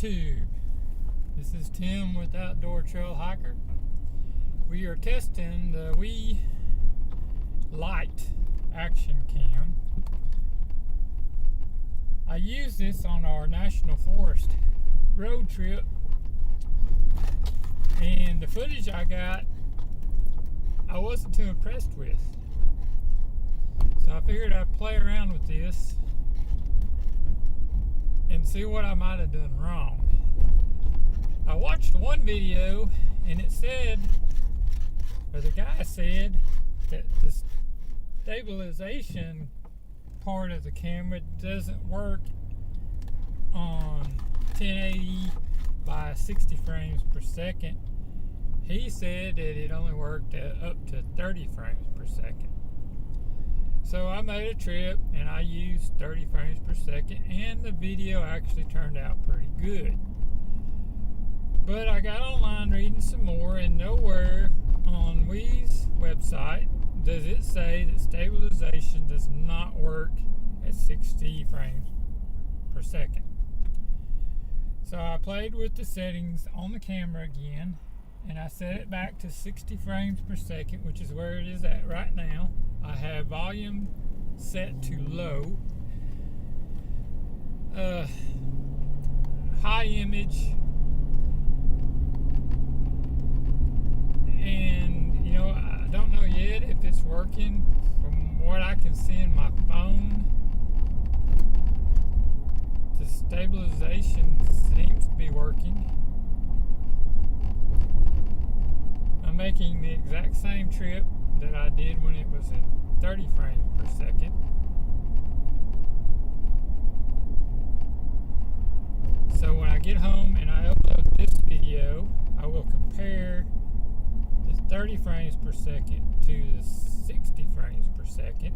YouTube. This is Tim with Outdoor Trail Hiker. We are testing the wee Lite Action Cam. I used this on our National Forest road trip, and the footage I got I wasn't too impressed with. So I figured I'd play around with this and see what I might have done wrong. I watched one video and it said, or the guy said, that the stabilization part of the camera doesn't work on 1080 by 60 frames per second. He said that it only worked up to 30 frames per second. So I made a trip and I used 30 frames per second, and the video actually turned out pretty good. But I got online reading some more, and nowhere on Wii's website does it say that stabilization does not work at 60 frames per second. So I played with the settings on the camera again, and I set it back to 60 frames per second, which is where it is at right now. I have volume set to low. High image. And, I don't know yet if it's working. From what I can see in my phone, the stabilization seems to be working. I'm making the exact same trip that I did when it was in 30 frames per second. So when I get home and I upload this video, I will compare the 30 frames per second to the 60 frames per second,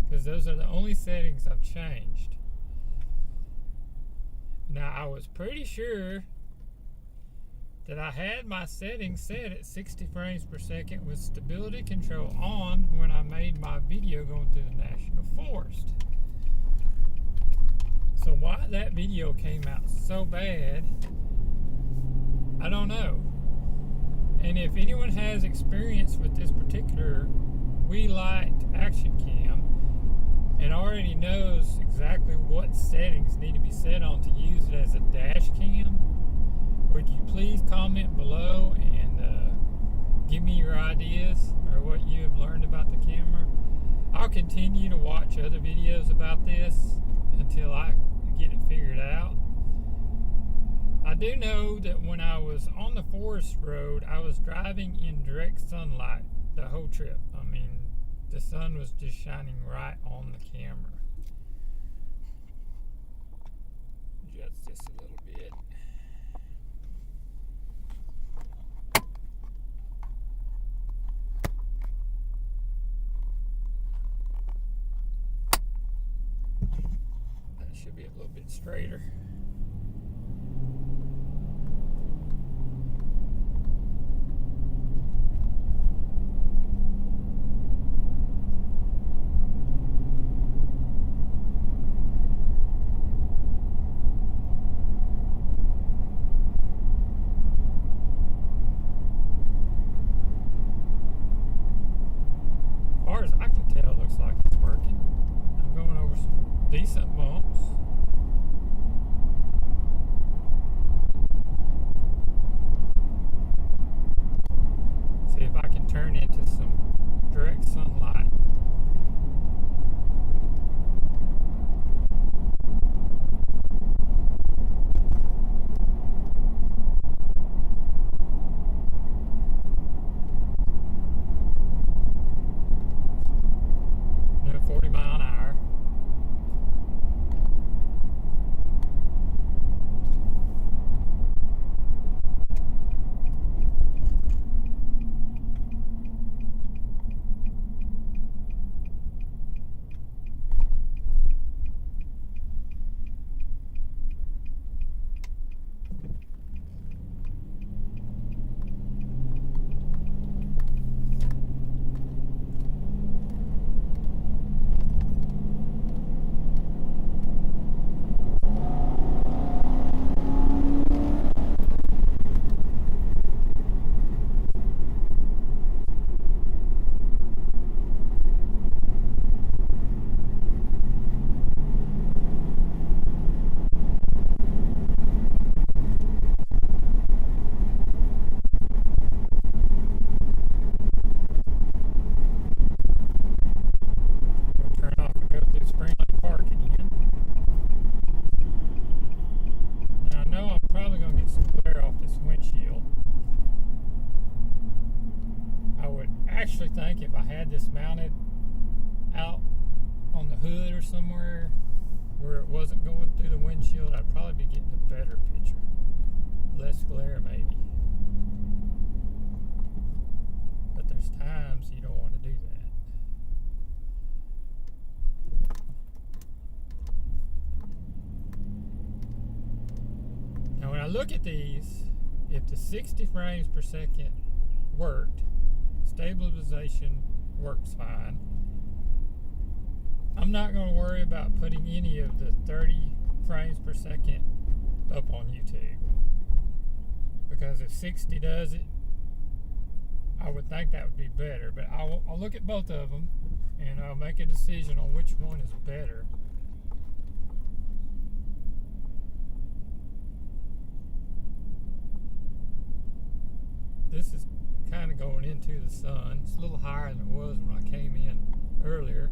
because those are the only settings I've changed. Now, I was pretty sure that I had my settings set at 60 frames per second with stability control on when I made my video going through the National Forest. So why that video came out so bad, I don't know. And if anyone has experience with this particular Wii Lite Action Cam and already knows exactly what settings need to be set on to use it as a dash cam, would you please comment below and give me your ideas or what you have learned about the camera? I'll continue to watch other videos about this until I get it figured out. I do know that when I was on the forest road, I was driving in direct sunlight the whole trip. I mean, the sun was just shining right on the camera. Adjust this a little bit. Should be a little bit straighter. As far as I can tell, it looks like it's working. I'm going over some decent bumps. actually think if I had this mounted out on the hood or somewhere where it wasn't going through the windshield, I'd probably be getting a better picture. Less glare maybe. But there's times you don't want to do that. Now when I look at these, if the 60 frames per second worked, stabilization works fine. I'm not going to worry about putting any of the 30 frames per second up on YouTube, because if 60 does it, I would think that would be better. But I'll look at both of them and I'll make a decision on which one is better. This is kind of going into the sun. It's a little higher than it was when I came in earlier.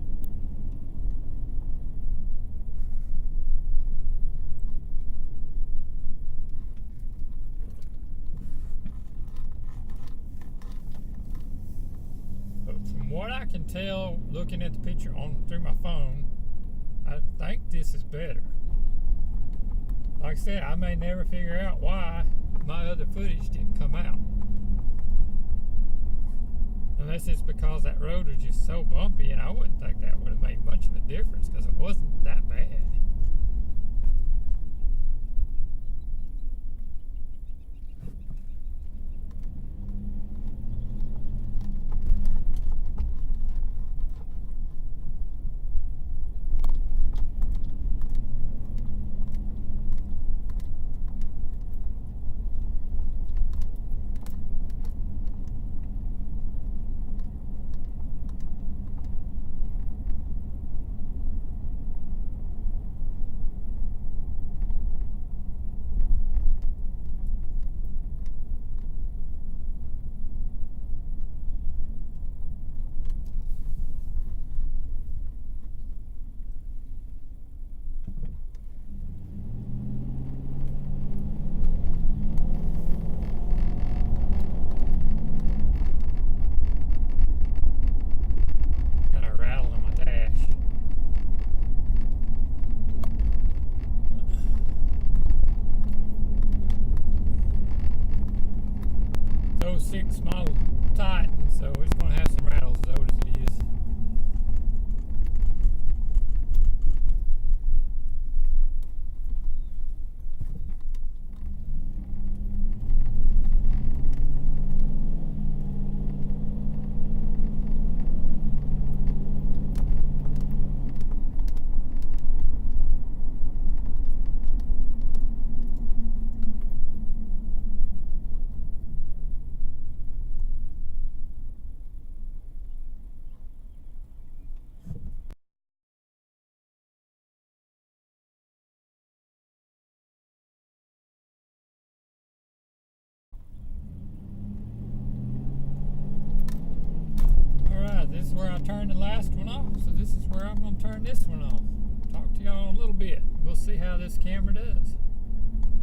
But from what I can tell, looking at the picture through my phone, I think this is better. Like I said, I may never figure out why my other footage didn't come out. Unless it's because that road was just so bumpy, and I wouldn't think that would have made much of a difference because it wasn't that bad. '06 model Titan, so it's going to have some rattles as old as it is. This is where I turned the last one off, so this is where I'm going to turn this one off. Talk to y'all in a little bit. We'll see how this camera does.